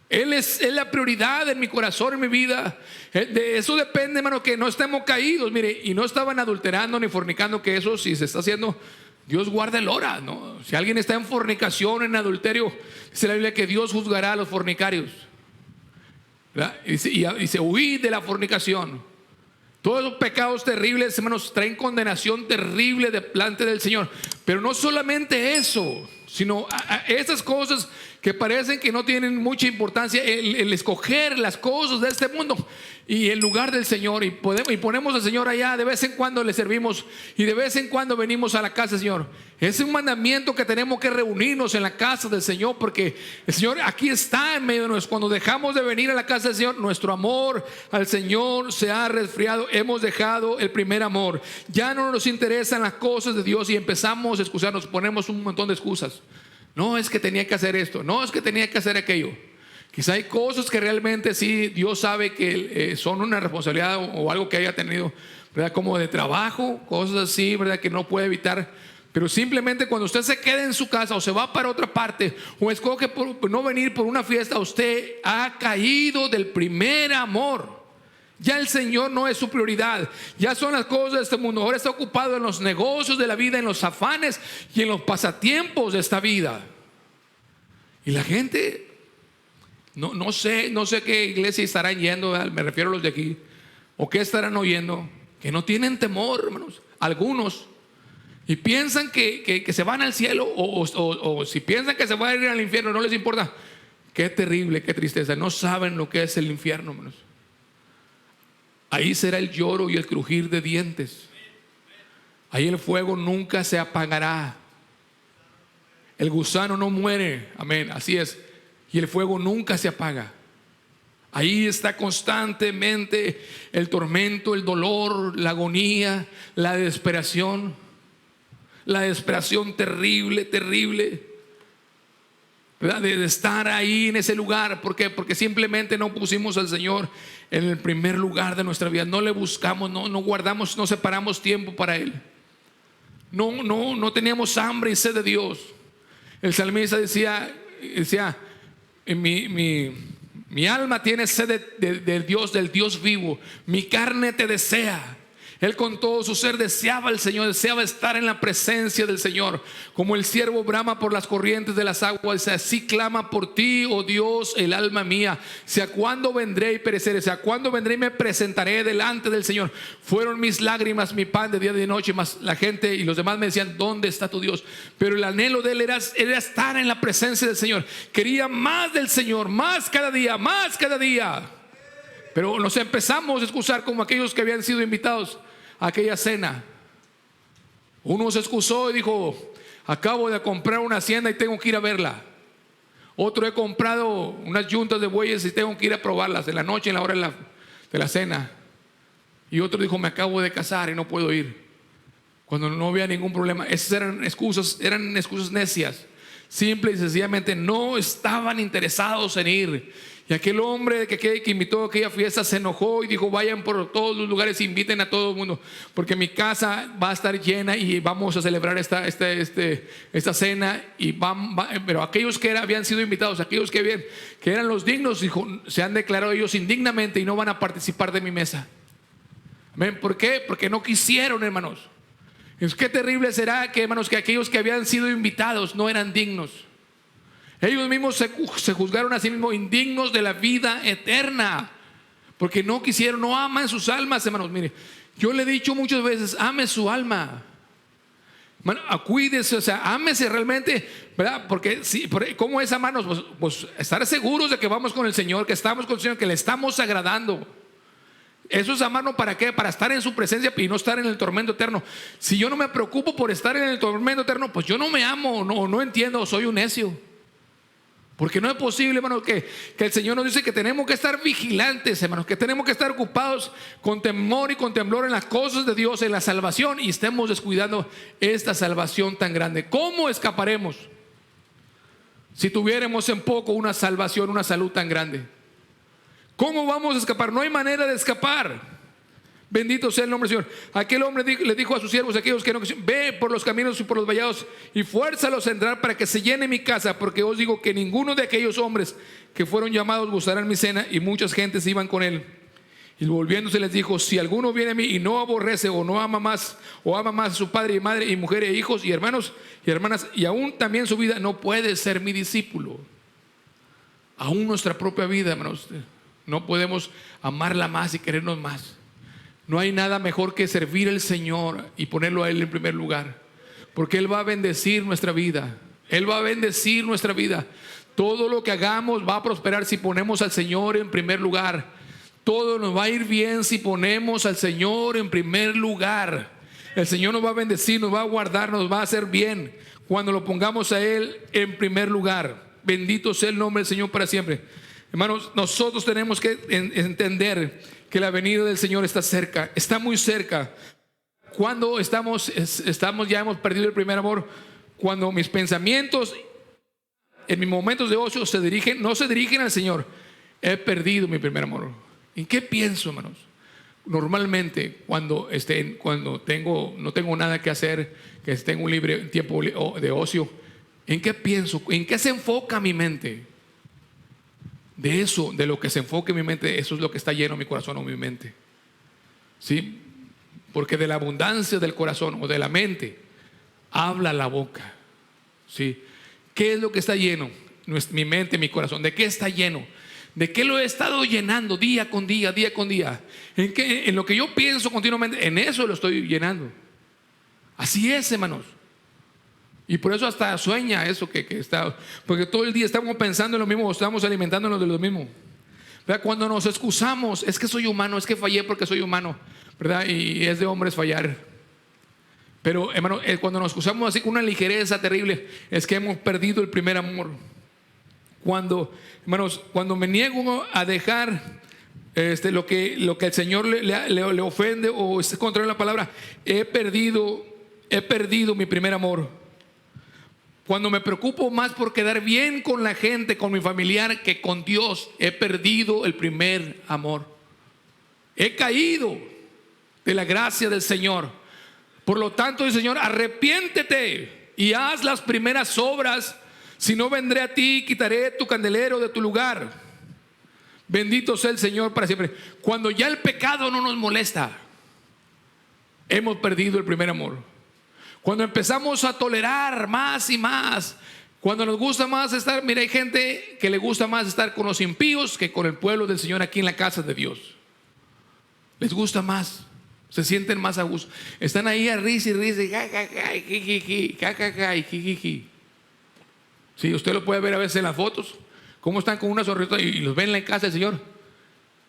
Él es la prioridad en mi corazón, en mi vida. De eso depende, hermano, que no estemos caídos. Mire, y no estaban adulterando ni fornicando, que eso si se está haciendo, Dios guarda el hora, ¿no? Si alguien está en fornicación, en adulterio, dice la Biblia que Dios juzgará a los fornicarios, ¿verdad? Y dice, huid de la fornicación. Todos los pecados terribles, hermanos, traen condenación terrible delante del Señor. Pero no solamente eso, sino esas cosas que parecen que no tienen mucha importancia, el escoger las cosas de este mundo y en lugar del Señor, y ponemos al Señor allá. De vez en cuando le servimos y de vez en cuando venimos a la casa del Señor. Es un mandamiento que tenemos que reunirnos en la casa del Señor, porque el Señor aquí está en medio de nosotros. Cuando dejamos de venir a la casa del Señor, nuestro amor al Señor se ha resfriado. Hemos dejado el primer amor. Ya no nos interesan las cosas de Dios y empezamos a excusarnos, ponemos un montón de excusas. No, es que tenía que hacer esto, no, es que tenía que hacer aquello. Quizá hay cosas que realmente sí Dios sabe que son una responsabilidad o algo que haya tenido, ¿verdad? Como de trabajo, cosas así, ¿verdad? Que no puede evitar. Pero simplemente cuando usted se queda en su casa o se va para otra parte o escoge por no venir por una fiesta, usted ha caído del primer amor. Ya el Señor no es su prioridad. Ya son las cosas de este mundo. Ahora está ocupado en los negocios de la vida, en los afanes y en los pasatiempos de esta vida. Y la gente, no sé qué iglesia estarán yendo, me refiero a los de aquí, o qué estarán oyendo, que no tienen temor, hermanos, algunos, y piensan que se van al cielo, o si piensan que se van a ir al infierno, no les importa. Qué terrible, qué tristeza. No saben lo que es el infierno, hermanos. Ahí será el lloro y el crujir de dientes. Ahí el fuego nunca se apagará. El gusano no muere. Amén, así es. Y el fuego nunca se apaga. Ahí está constantemente el tormento, el dolor, la agonía, la desesperación. La desesperación terrible, terrible, ¿verdad? De estar ahí en ese lugar. ¿Por qué? Porque simplemente no pusimos al Señor en el primer lugar de nuestra vida. No le buscamos, no guardamos, no separamos tiempo para Él. No teníamos hambre y sed de Dios. El salmista decía mi alma tiene sed del Dios vivo. Mi carne te desea. Él con todo su ser deseaba al Señor, deseaba estar en la presencia del Señor. Como el ciervo brama por las corrientes de las aguas, así clama por ti, oh Dios, el alma mía. ¿A cuándo vendré y pereceré? ¿A cuándo vendré y me presentaré delante del Señor? Fueron mis lágrimas mi pan de día y de noche, mas la gente y los demás me decían, ¿dónde está tu Dios? Pero el anhelo de él era estar en la presencia del Señor. Quería más del Señor, más cada día, más cada día. Pero nos empezamos a excusar como aquellos que habían sido invitados a aquella cena. Uno se excusó y dijo, acabo de comprar una hacienda y tengo que ir a verla. Otro, he comprado unas yuntas de bueyes y tengo que ir a probarlas en la noche, en la hora de la cena. Y otro dijo, me acabo de casar y no puedo ir, cuando no había ningún problema. Esas eran excusas necias. Simple y sencillamente no estaban interesados en ir. Y aquel hombre que invitó a aquella fiesta se enojó y dijo, vayan por todos los lugares, inviten a todo el mundo, porque mi casa va a estar llena y vamos a celebrar esta cena. Pero aquellos que habían sido invitados, aquellos que eran los dignos, dijo, se han declarado ellos indignamente y no van a participar de mi mesa. Amén. ¿Por qué? Porque no quisieron, hermanos. Qué terrible será que, hermanos, que aquellos que habían sido invitados no eran dignos. Ellos mismos se juzgaron a sí mismos indignos de la vida eterna, porque no quisieron, no aman sus almas, hermanos. Mire, yo le he dicho muchas veces, ame su alma, cuídese, o sea, ámese realmente, ¿verdad? Porque ¿cómo es amarnos? Pues estar seguros de que vamos con el Señor, que estamos con el Señor, que le estamos agradando. Eso es amarnos, ¿para qué? Para estar en su presencia y no estar en el tormento eterno. Si yo no me preocupo por estar en el tormento eterno, pues yo no me amo, no entiendo, soy un necio. Porque no es posible, hermanos, que el Señor nos dice que tenemos que estar vigilantes, hermanos, que tenemos que estar ocupados con temor y con temblor en las cosas de Dios, en la salvación, y estemos descuidando esta salvación tan grande. ¿Cómo escaparemos si tuviéramos en poco una salvación, una salud tan grande? ¿Cómo vamos a escapar? No hay manera de escapar. Bendito sea el nombre del Señor. Aquel hombre le dijo a sus siervos, aquellos que no, ve por los caminos y por los vallados y fuérzalos a entrar para que se llene mi casa, porque os digo que ninguno de aquellos hombres que fueron llamados gustarán mi cena. Y muchas gentes iban con él. Y volviéndose les dijo: si alguno viene a mí y no aborrece o no ama más, o ama más a su padre y madre y mujer e hijos y hermanos y hermanas, y aún también su vida, no puede ser mi discípulo. Aún nuestra propia vida, hermanos, no podemos amarla más y querernos más. No hay nada mejor que servir al Señor y ponerlo a Él en primer lugar, porque Él va a bendecir nuestra vida. Él va a bendecir nuestra vida. Todo lo que hagamos va a prosperar si ponemos al Señor en primer lugar. Todo nos va a ir bien si ponemos al Señor en primer lugar. El Señor nos va a bendecir, nos va a guardar, nos va a hacer bien cuando lo pongamos a Él en primer lugar. Bendito sea el nombre del Señor para siempre. Hermanos, nosotros tenemos que entender que la venida del Señor está cerca, está muy cerca. Cuando ya hemos perdido el primer amor, cuando mis pensamientos en mis momentos de ocio no se dirigen al Señor, he perdido mi primer amor. ¿En qué pienso, hermanos? Normalmente cuando no tengo nada que hacer, que tengo un libre tiempo de ocio, ¿en qué pienso? ¿En qué se enfoca mi mente? De eso, de lo que se enfoque en mi mente, eso es lo que está lleno mi corazón o mi mente. ¿Sí? Porque de la abundancia del corazón o de la mente habla la boca. ¿Sí? ¿Qué es lo que está lleno? Mi mente, mi corazón. ¿De qué está lleno? ¿De qué lo he estado llenando día con día, día con día? En lo que yo pienso continuamente, en eso lo estoy llenando. Así es, hermanos. Y por eso hasta sueña eso que está, porque todo el día estamos pensando en lo mismo, estamos alimentándonos de lo mismo. ¿Verdad? Cuando nos excusamos, es que soy humano, es que fallé porque soy humano, ¿verdad? Y es de hombres fallar. Pero, hermano, cuando nos excusamos así con una ligereza terrible, es que hemos perdido el primer amor. Hermanos, cuando me niego a dejar lo que el Señor le ofende o esté contra la palabra, he perdido mi primer amor. Cuando me preocupo más por quedar bien con la gente, con mi familiar, que con Dios, he perdido el primer amor. He caído de la gracia del Señor. Por lo tanto, el Señor, arrepiéntete y haz las primeras obras, si no vendré a ti y quitaré tu candelero de tu lugar. Bendito sea el Señor para siempre. Cuando ya el pecado no nos molesta, hemos perdido el primer amor. Cuando empezamos a tolerar más y más, cuando nos gusta más estar, mira, hay gente que le gusta más estar con los impíos que con el pueblo del Señor aquí en la casa de Dios. Les gusta más, se sienten más a gusto. Están ahí a risa y risa, y sí, usted lo puede ver a veces en las fotos, cómo están con una sonrisa y los ven en la casa del Señor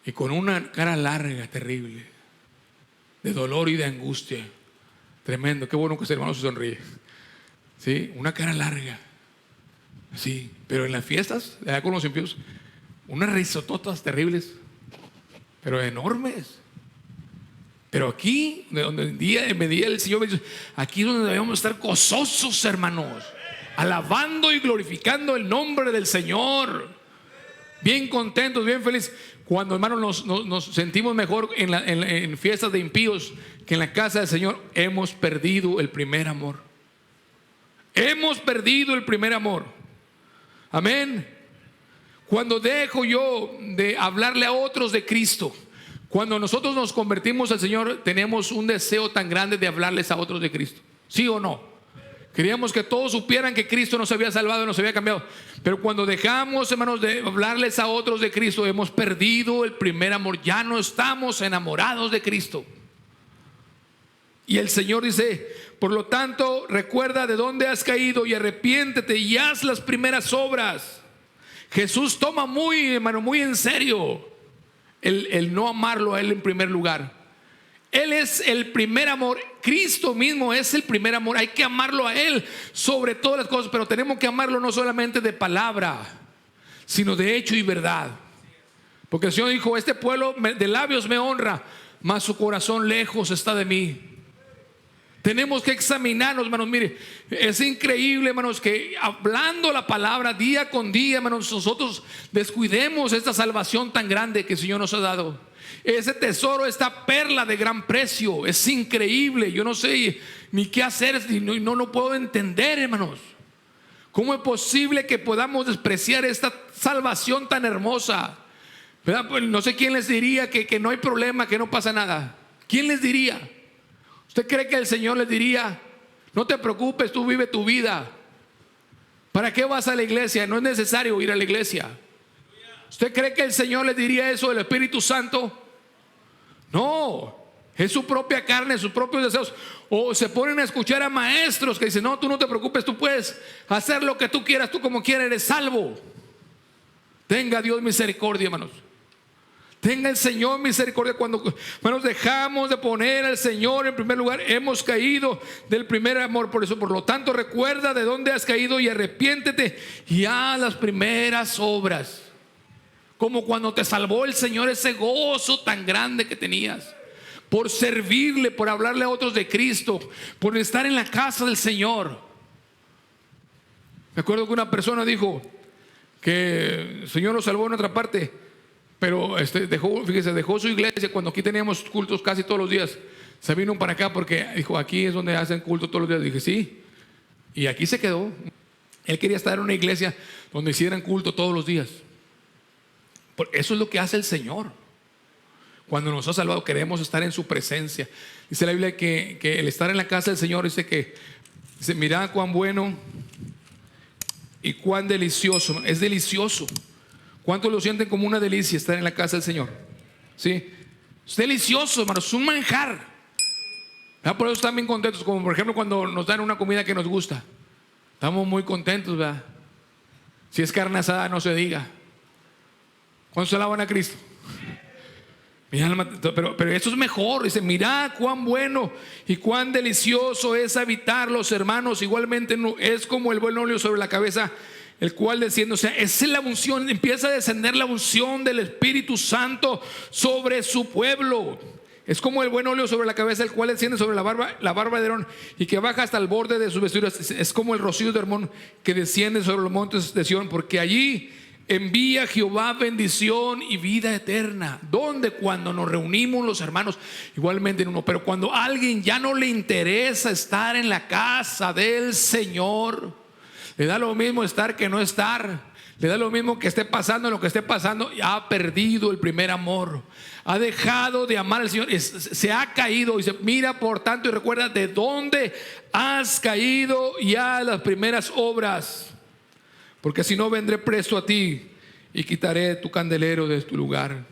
y con una cara larga, terrible, de dolor y de angustia. Tremendo, qué bueno que ese hermano se sonríe. Sí, una cara larga. Sí, pero en las fiestas, allá con los impíos, unas risototas terribles, pero enormes. Pero aquí, donde en día el Señor me dice, aquí es donde debemos estar gozosos, hermanos, alabando y glorificando el nombre del Señor, bien contentos, bien felices. Cuando, hermanos, nos sentimos mejor en fiestas de impíos que en la casa del Señor, hemos perdido el primer amor. Hemos perdido el primer amor. Amén. Cuando dejo yo de hablarle a otros de Cristo, cuando nosotros nos convertimos al Señor, tenemos un deseo tan grande de hablarles a otros de Cristo. ¿Sí o no? Queríamos que todos supieran que Cristo nos había salvado y nos había cambiado. Pero cuando dejamos, hermanos, de hablarles a otros de Cristo, hemos perdido el primer amor. Ya no estamos enamorados de Cristo. Y el Señor dice, por lo tanto, recuerda de dónde has caído y arrepiéntete y haz las primeras obras. Jesús toma muy en serio el no amarlo a Él en primer lugar. Él es el primer amor. Cristo mismo es el primer amor. Hay que amarlo a Él sobre todas las cosas, pero tenemos que amarlo no solamente de palabra, sino de hecho y verdad. Porque el Señor dijo: este pueblo de labios me honra, mas su corazón lejos está de mí. Tenemos que examinarnos, hermanos. Mire, es increíble, hermanos, que hablando la palabra día con día, hermanos, nosotros descuidemos esta salvación tan grande que el Señor nos ha dado. Ese tesoro, esta perla de gran precio, es increíble. Yo no sé ni qué hacer, no puedo entender, hermanos. ¿Cómo es posible que podamos despreciar esta salvación tan hermosa? ¿Verdad? Pues no sé quién les diría que no hay problema, que no pasa nada. ¿Quién les diría? ¿Usted cree que el Señor les diría: no te preocupes, tú vive tu vida? ¿Para qué vas a la iglesia? No es necesario ir a la iglesia. ¿Usted cree que el Señor les diría eso, el Espíritu Santo? No, es su propia carne, sus propios deseos. O se ponen a escuchar a maestros que dicen: no, tú no te preocupes, tú puedes hacer lo que tú quieras, tú como quieras, eres salvo. Tenga Dios misericordia, hermanos. Tenga el Señor misericordia. Cuando, hermanos, dejamos de poner al Señor en primer lugar, hemos caído del primer amor. Por eso, por lo tanto, recuerda de dónde has caído y arrepiéntete y haz las primeras obras. Como cuando te salvó el Señor, ese gozo tan grande que tenías por servirle, por hablarle a otros de Cristo, por estar en la casa del Señor. Me acuerdo que una persona dijo que el Señor nos salvó en otra parte, pero dejó su iglesia cuando aquí teníamos cultos casi todos los días. Se vino para acá porque dijo: aquí es donde hacen culto todos los días. Dije: sí. Y aquí se quedó. Él quería estar en una iglesia donde hicieran culto todos los días. Eso es lo que hace el Señor. Cuando nos ha salvado, queremos estar en su presencia. Dice la Biblia que el estar en la casa del Señor, dice: mirad cuán bueno y cuán delicioso. Es delicioso. ¿Cuántos lo sienten como una delicia estar en la casa del Señor? ¿Sí? Es delicioso, hermanos, es un manjar. ¿Verdad? Por eso están bien contentos. Como por ejemplo cuando nos dan una comida que nos gusta, estamos muy contentos, ¿verdad? Si es carne asada, no se diga. ¿Cuántos alaban a Cristo? Pero eso es mejor. Dice: mirad cuán bueno y cuán delicioso es habitar los hermanos. Igualmente es como el buen óleo sobre la cabeza, el cual desciende. O sea, es la unción. Empieza a descender la unción del Espíritu Santo sobre su pueblo. Es como el buen óleo sobre la cabeza, el cual desciende sobre la barba de Aarón y que baja hasta el borde de sus vestiduras. Es como el rocío de Hermón que desciende sobre los montes de Sión, porque allí envía Jehová bendición y vida eterna. Donde cuando nos reunimos los hermanos, igualmente en uno. Pero cuando a alguien ya no le interesa estar en la casa del Señor, le da lo mismo estar que no estar, le da lo mismo que esté pasando lo que esté pasando, ha perdido el primer amor, ha dejado de amar al Señor, se ha caído. Y se mira por tanto y recuerda de dónde has caído y haz las primeras obras, porque si no, vendré presto a ti y quitaré tu candelero de tu lugar.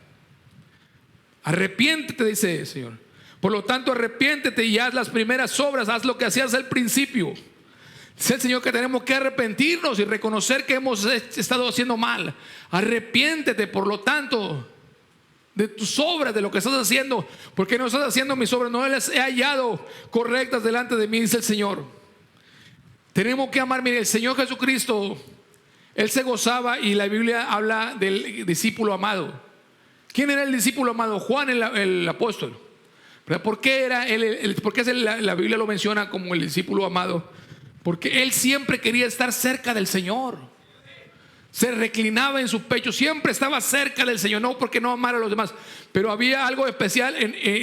Arrepiéntete, dice el Señor. Por lo tanto, arrepiéntete y haz las primeras obras. Haz lo que hacías al principio. Dice el Señor que tenemos que arrepentirnos y reconocer que hemos estado haciendo mal. Arrepiéntete, por lo tanto, de tus obras, de lo que estás haciendo. Porque no estás haciendo mis obras, no las he hallado correctas delante de mí, dice el Señor. Tenemos que amar. Mire, el Señor Jesucristo, Él se gozaba, y la Biblia habla del discípulo amado. ¿Quién era el discípulo amado? Juan el apóstol. ¿Verdad? ¿Por qué era él? ¿Por qué la Biblia lo menciona como el discípulo amado? Porque él siempre quería estar cerca del Señor. Se reclinaba en su pecho, siempre estaba cerca del Señor. No porque no amara a los demás, pero había algo especial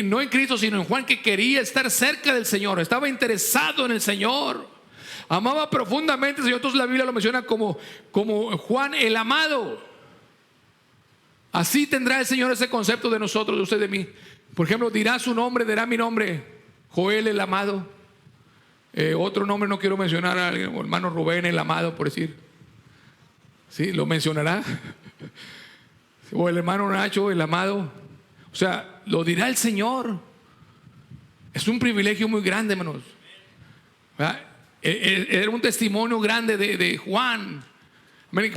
no en Cristo, sino en Juan, que quería estar cerca del Señor. Estaba interesado en el Señor. Amaba profundamente al Señor. Entonces la Biblia lo menciona como Juan el amado. Así tendrá el Señor ese concepto de nosotros, de usted, de mí. Por ejemplo, dirá su nombre, dirá mi nombre, Joel el amado. Otro nombre no quiero mencionar, al hermano Rubén el amado, por decir. Sí, lo mencionará. O el hermano Nacho el amado. O sea, lo dirá el Señor. Es un privilegio muy grande, hermanos. ¿Verdad? Era un testimonio grande de Juan.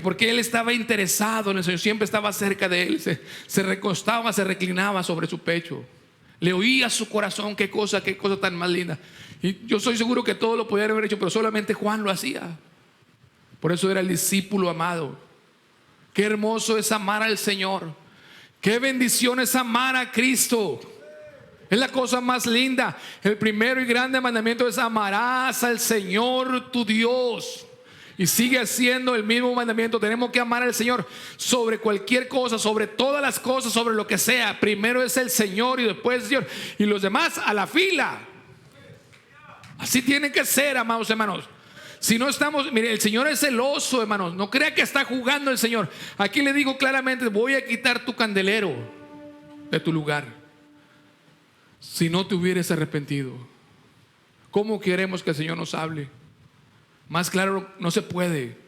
Porque él estaba interesado en el Señor, siempre estaba cerca de él, se recostaba, se reclinaba sobre su pecho, le oía su corazón. Qué cosa tan más linda. Y yo soy seguro que todos lo podían haber hecho, pero solamente Juan lo hacía. Por eso era el discípulo amado. Qué hermoso es amar al Señor. Qué bendición es amar a Cristo. Es la cosa más linda. El primero y grande mandamiento es: amarás al Señor tu Dios. Y sigue siendo el mismo mandamiento. Tenemos que amar al Señor sobre cualquier cosa, sobre todas las cosas, sobre lo que sea. Primero es el Señor y después el Señor, y los demás a la fila. Así tiene que ser, amados hermanos. Si no estamos, mire, el Señor es celoso, hermanos. No crea que está jugando el Señor. Aquí le digo claramente: voy a quitar tu candelero de tu lugar si no te hubieras arrepentido. ¿Cómo queremos que el Señor nos hable? Más claro no se puede.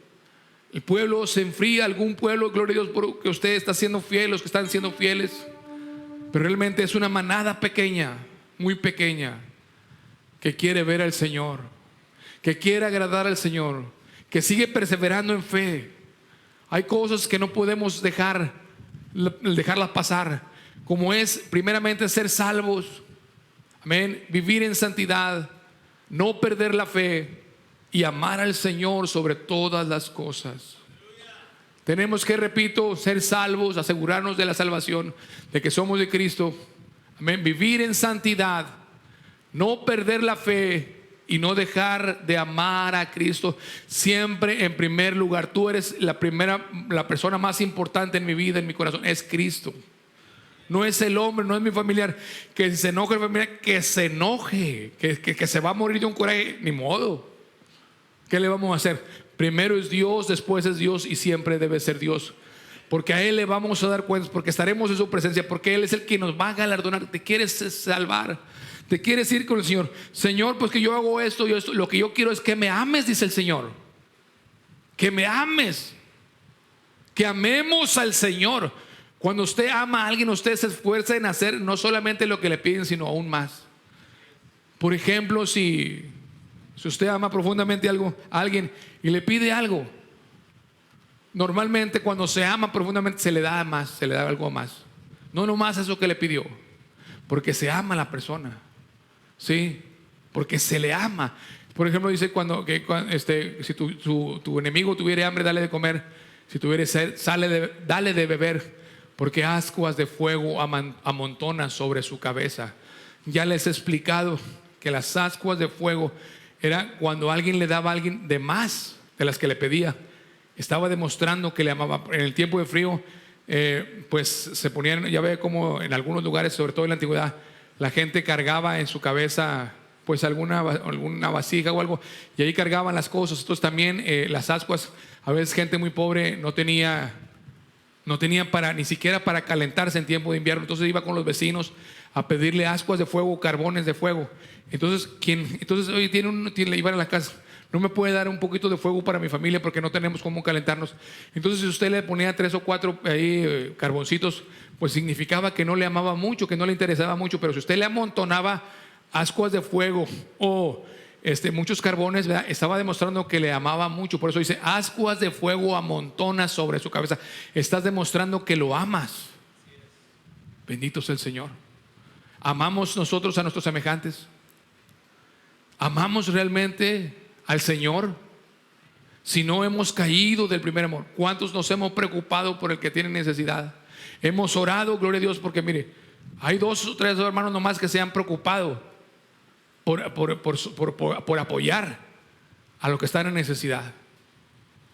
El pueblo se enfría, algún pueblo, gloria a Dios, porque usted está siendo fiel, los que están siendo fieles, pero realmente es una manada pequeña, muy pequeña, que quiere ver al Señor, que quiere agradar al Señor, que sigue perseverando en fe. Hay cosas que no podemos dejarlas pasar, como es primeramente ser salvos, amén, vivir en santidad, no perder la fe y amar al Señor sobre todas las cosas. Tenemos que, repito, ser salvos, asegurarnos de la salvación, de que somos de Cristo, amén, vivir en santidad, no perder la fe y no dejar de amar a Cristo siempre en primer lugar. Tú eres la persona más importante en mi vida, en mi corazón, es Cristo. No es el hombre, no es mi familiar. Que se enoje el familiar, que se enoje, que se va a morir de un coraje, ni modo. ¿Qué le vamos a hacer? Primero es Dios, después es Dios, y siempre debe ser Dios, porque a Él le vamos a dar cuentas, porque estaremos en su presencia, porque Él es el que nos va a galardonar. Te quieres salvar, te quieres ir con el Señor. Señor, pues que yo hago esto, lo que yo quiero es que me ames, dice el Señor. Que me ames, que amemos al Señor. Cuando usted ama a alguien, usted se esfuerza en hacer no solamente lo que le piden, sino aún más. Por ejemplo, si usted ama profundamente a alguien y le pide algo, normalmente cuando se ama profundamente se le da más, se le da algo más. No nomás eso que le pidió, porque se ama a la persona, ¿sí? Porque se le ama. Por ejemplo, dice si tu enemigo tuviere hambre, dale de comer. Si tuviere sed, dale de beber, porque ascuas de fuego amontona sobre su cabeza. Ya les he explicado que las ascuas de fuego era cuando alguien le daba a alguien de más de las que le pedía. Estaba demostrando que le amaba. En el tiempo de frío, pues se ponían, ya ve como en algunos lugares, sobre todo en la antigüedad, la gente cargaba en su cabeza pues alguna vasija o algo, y ahí cargaban las cosas. Entonces también las ascuas, a veces gente muy pobre no tenía ni siquiera para calentarse en tiempo de invierno. Entonces iba con los vecinos a pedirle ascuas de fuego, carbones de fuego. Entonces hoy le iban a la casa: no me puede dar un poquito de fuego para mi familia porque no tenemos cómo calentarnos. Entonces si usted le ponía 3 o 4 carboncitos, pues significaba que no le amaba mucho, que no le interesaba mucho. Pero si usted le amontonaba ascuas de fuego o muchos carbones, ¿verdad?, estaba demostrando que le amaba mucho. Por eso dice: ascuas de fuego amontona sobre su cabeza. Estás demostrando que lo amas. Bendito sea el Señor. ¿Amamos nosotros a nuestros semejantes? ¿Amamos realmente al Señor? Si no hemos caído del primer amor, ¿cuántos nos hemos preocupado por el que tiene necesidad? Hemos orado, gloria a Dios, porque mire, hay 2 o 3 hermanos nomás que se han preocupado por apoyar a los que están en necesidad.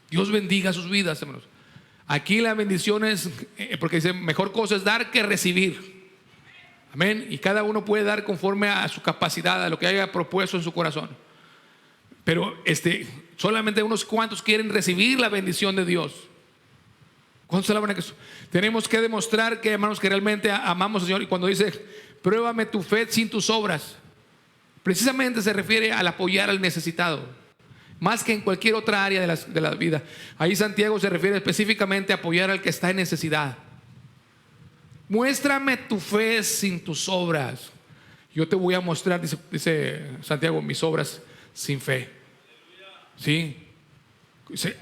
Dios bendiga sus vidas, hermanos. Aquí la bendición es, porque dice: mejor cosa es dar que recibir. Amén. Y cada uno puede dar conforme a su capacidad, a lo que haya propuesto en su corazón. Pero solamente unos cuantos quieren recibir la bendición de Dios. ¿Cuántos alaban a Cristo? Tenemos que demostrar que, hermanos, que realmente amamos al Señor. Y cuando dice: pruébame tu fe sin tus obras, precisamente se refiere al apoyar al necesitado, más que en cualquier otra área de la vida. Ahí Santiago se refiere específicamente a apoyar al que está en necesidad. Muéstrame tu fe sin tus obras. Yo te voy a mostrar, dice Santiago, mis obras sin fe. ¿Sí?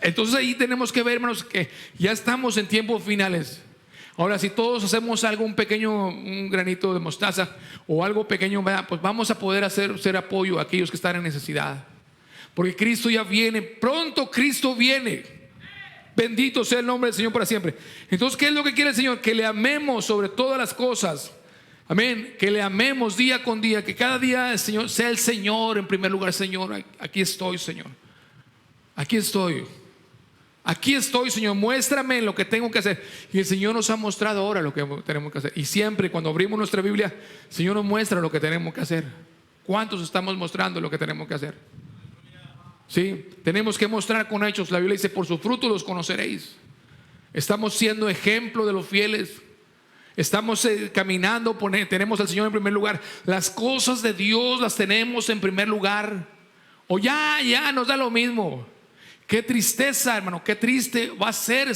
Entonces ahí tenemos que ver, hermanos, que ya estamos en tiempos finales. Ahora, si todos hacemos algo, un granito de mostaza o algo pequeño, pues vamos a poder ser apoyo a aquellos que están en necesidad. Porque Cristo ya viene, pronto Cristo viene. Bendito sea el nombre del Señor para siempre. Entonces, ¿qué es lo que quiere el Señor? Que le amemos sobre todas las cosas. Amén. Que le amemos día con día. Que cada día el Señor sea el Señor en primer lugar. Señor, aquí estoy, Señor. Aquí estoy. Aquí estoy, Señor. Muéstrame lo que tengo que hacer. Y el Señor nos ha mostrado ahora lo que tenemos que hacer. Y siempre cuando abrimos nuestra Biblia, el Señor nos muestra lo que tenemos que hacer. ¿Cuántos estamos mostrando lo que tenemos que hacer? Sí, tenemos que mostrar con hechos. La Biblia dice: por sus frutos los conoceréis. Estamos siendo ejemplo de los fieles. Estamos caminando, tenemos al Señor en primer lugar. Las cosas de Dios las tenemos en primer lugar. O ya nos da lo mismo. Qué tristeza, hermano, qué triste va a ser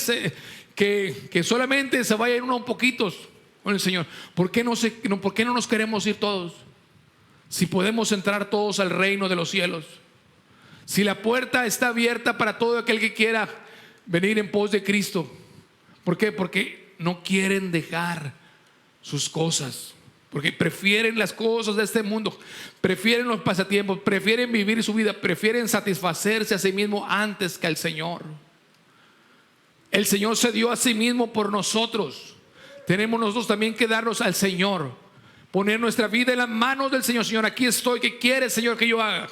que solamente se vayan unos poquitos con el Señor. ¿Por qué no nos queremos ir todos? Si podemos entrar todos al reino de los cielos. Si la puerta está abierta para todo aquel que quiera venir en pos de Cristo. ¿Por qué? Porque no quieren dejar sus cosas. Porque prefieren las cosas de este mundo, prefieren los pasatiempos, prefieren vivir su vida, prefieren satisfacerse a sí mismo antes que al Señor. El Señor se dio a sí mismo por nosotros. Tenemos nosotros también que darnos al Señor, poner nuestra vida en las manos del Señor. Señor, aquí estoy, ¿qué quieres, Señor, que yo haga?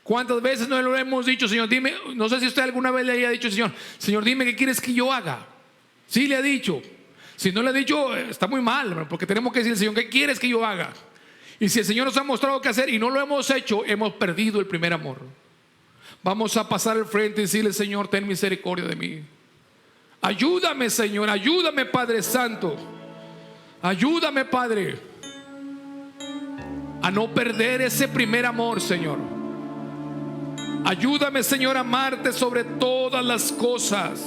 ¿Cuántas veces no lo hemos dicho? Señor, dime. No sé si usted alguna vez le haya dicho: Señor, dime qué quieres que yo haga. Sí le ha dicho. Si no le ha dicho, está muy mal, porque tenemos que decir: Señor, ¿qué quieres que yo haga? Y si el Señor nos ha mostrado qué hacer y no lo hemos hecho, hemos perdido el primer amor. Vamos a pasar al frente y decirle: Señor, ten misericordia de mí. Ayúdame, Señor, ayúdame, Padre Santo. Ayúdame, Padre, a no perder ese primer amor, Señor. Ayúdame, Señor, a amarte sobre todas las cosas.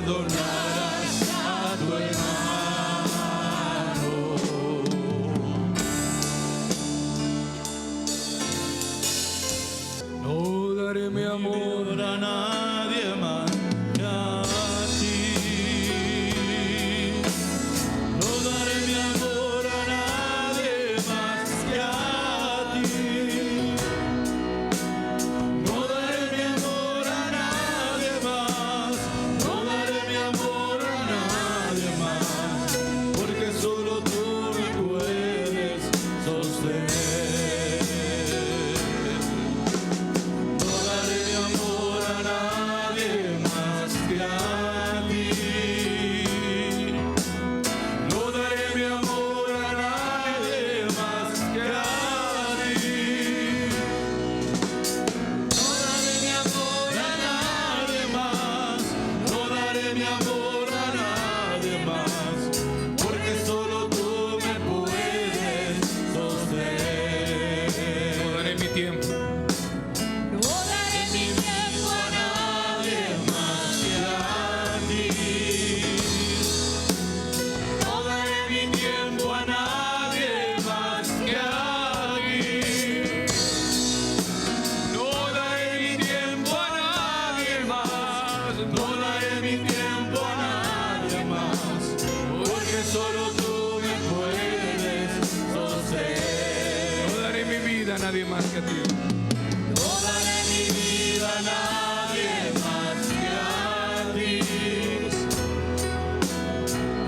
perdonarás a tu hermano. No daré mi amor a nadie más que a ti. No daré mi amor a nadie más que a ti. No daré mi amor a nadie más. No daré mi amor a nadie más. Porque solo tú me puedes sostener. Nadie más que a ti. No daré mi vida a nadie más que a ti.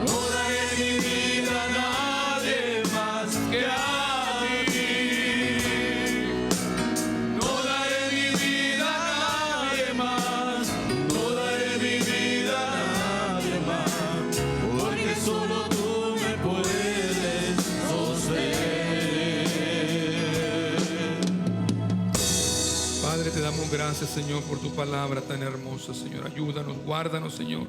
No daré mi vida a nadie más que a ti. No daré mi vida a nadie más. No daré mi vida a nadie más. Porque solo tú me puedes sostener. Padre, te damos gracias, Señor, por tu palabra tan hermosa, Señor. Ayúdanos, guárdanos, Señor.